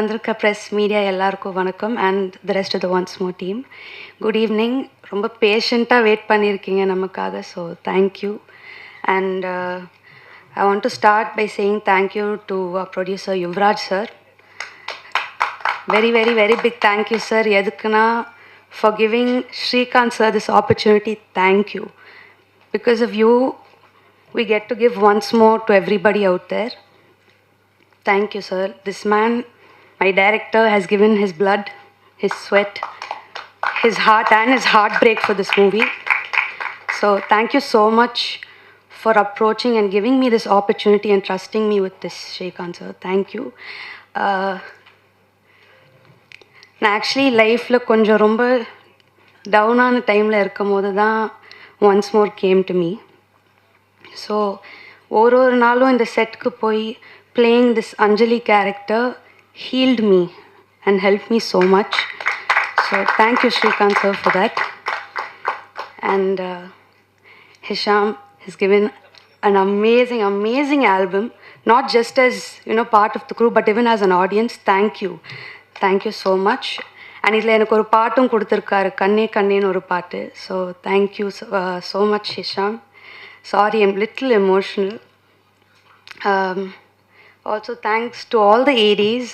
Andrika Press Media எல்லாருக்கும் வணக்கம் and the rest of the Once More team. Good evening. ரொம்ப பேஷண்ட்டாக wait பண்ணியிருக்கீங்க நமக்காக, so thank you. And I want to start by saying thank you to our producer Yuvraj sir. Very, very, very big thank you sir. எதுக்குன்னா for giving Srikanth sir this opportunity, thank you. Because of you, we get to give once more to everybody out there. Thank you sir. This man, my director, has given his blood, his sweat, his heart and his heartbreak for this movie. So thank you so much for approaching and giving me this opportunity and trusting me with this, Srikanth sir. Thank you. நான் actually லைஃப்பில் கொஞ்சம் ரொம்ப டவுனான டைமில் இருக்கும் போது தான் once more came to me. So ஒரு நாளும் இந்த செட்டுக்கு போய் playing this Anjali character healed me and helped me so much. So thank you Srikanth sir for that. And Hisham has given an amazing album, not just as part of the crew but even as an audience. Thank you so much. And இதில் எனக்கு ஒரு பாட்டும் கொடுத்துருக்காரு, கண்ணே கண்ணேன்னு ஒரு பாட்டு. So thank you so much Hisham. Sorry, I'm little emotional. Also thanks to all the ADs.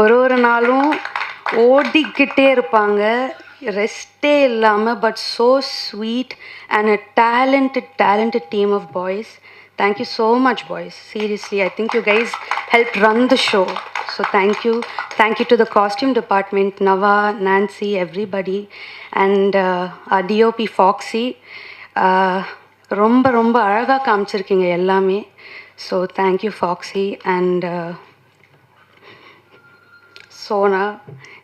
ஒரு நாளும் ஓடிக்கிட்டே இருப்பாங்க, ரெஸ்ட்டே இல்லாமல், but so sweet and a talented team of boys. Thank you so much boys, seriously. I think you guys helped run the show, so thank you to the costume department, Nava, Nancy, everybody, and our DOP Foxy. ரொம்ப அழகாக காமிச்சிருக்கீங்க எல்லாமே. So thank you Foxy. And Sona,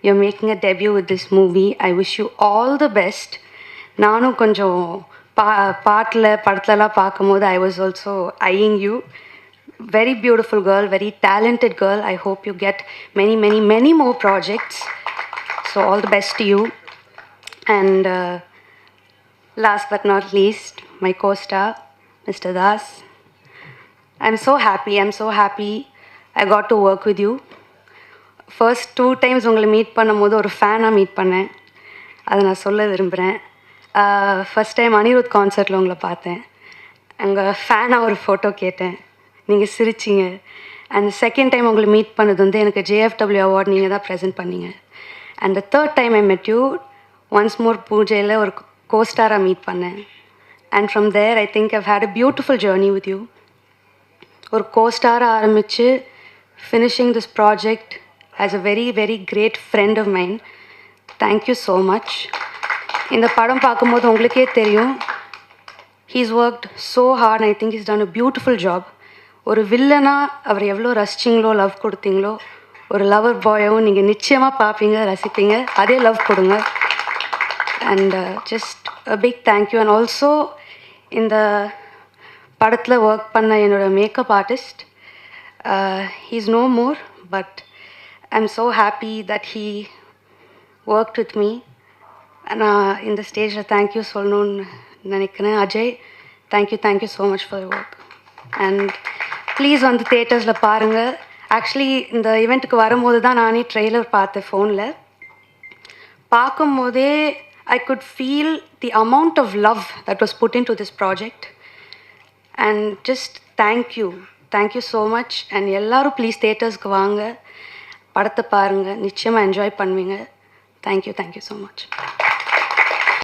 you're making a debut with this movie. I wish you all the best. நானும் கொஞ்சம் படத்துலலாம் பார்க்கும்போது I was also eyeing you. Very beautiful girl, very talented girl. I hope you get many more projects. So all the best to you. And last but not least, my co-star, Mr. Das. I'm so happy I got to work with you. First 2 times உங்களை meet பண்ணும்போது ஒரு ஃபேனாக meet பண்ணேன், அதை நான் சொல்ல விரும்புகிறேன். First time Anirudh கான்சர்ட்டில் உங்களை பார்த்தேன், அங்கே ஃபேனாக ஒரு ஃபோட்டோ கேட்டேன், நீங்கள் சிரிச்சிங்க. அண்ட் செகண்ட் டைம் உங்களை மீட் பண்ணது வந்து எனக்கு JFW அவார்ட் நீங்கள் தான் ப்ரெசென்ட் பண்ணீங்க. And the third time I met you once more பூஜையில் ஒரு கோஸ்டாராக மீட் பண்ணேன். And from there I think I've had a beautiful journey with you. ஒரு கோஸ்டாராக ஆரம்பித்து finishing this project as a very great friend of mine. Thank you so much. இந்த படம் பார்க்கும்போது உங்களுக்கே தெரியும், he's worked so hard and I think he's done a beautiful job. ஒரு வில்லனாக அவர் எவ்வளோ ரசிச்சிங்களோ, லவ் கொடுத்தீங்களோ, ஒரு லவர் பாயாகவும் நீங்கள் நிச்சயமாக பார்ப்பீங்க, ரசிப்பீங்க. அதே லவ் கொடுங்க. And just a big thank you. And also இந்த படத்தில் ஒர்க் பண்ண என்னோட makeup artist, he's no more, but I'm so happy that he worked with me. நான் இந்த ஸ்டேஜில் தேங்க்யூ சொல்லணும்னு நினைக்கிறேன். Ajay, thank you so much for work. And please வந்து தியேட்டர்ஸில் பாருங்கள். ஆக்சுவலி இந்த ஈவெண்ட்டுக்கு வரும்போது தான் நானே ட்ரெய்லர் பார்த்தேன் ஃபோனில். பார்க்கும்போதே I could feel the amount of love that was put into this project. And just thank you so much. And எல்லாரும் ப்ளீஸ் தியேட்டர்ஸ்க்கு வாங்க, படத்தை பாருங்கள், நிச்சயமாக என்ஜாய் பண்ணுவீங்க. Thank you so much.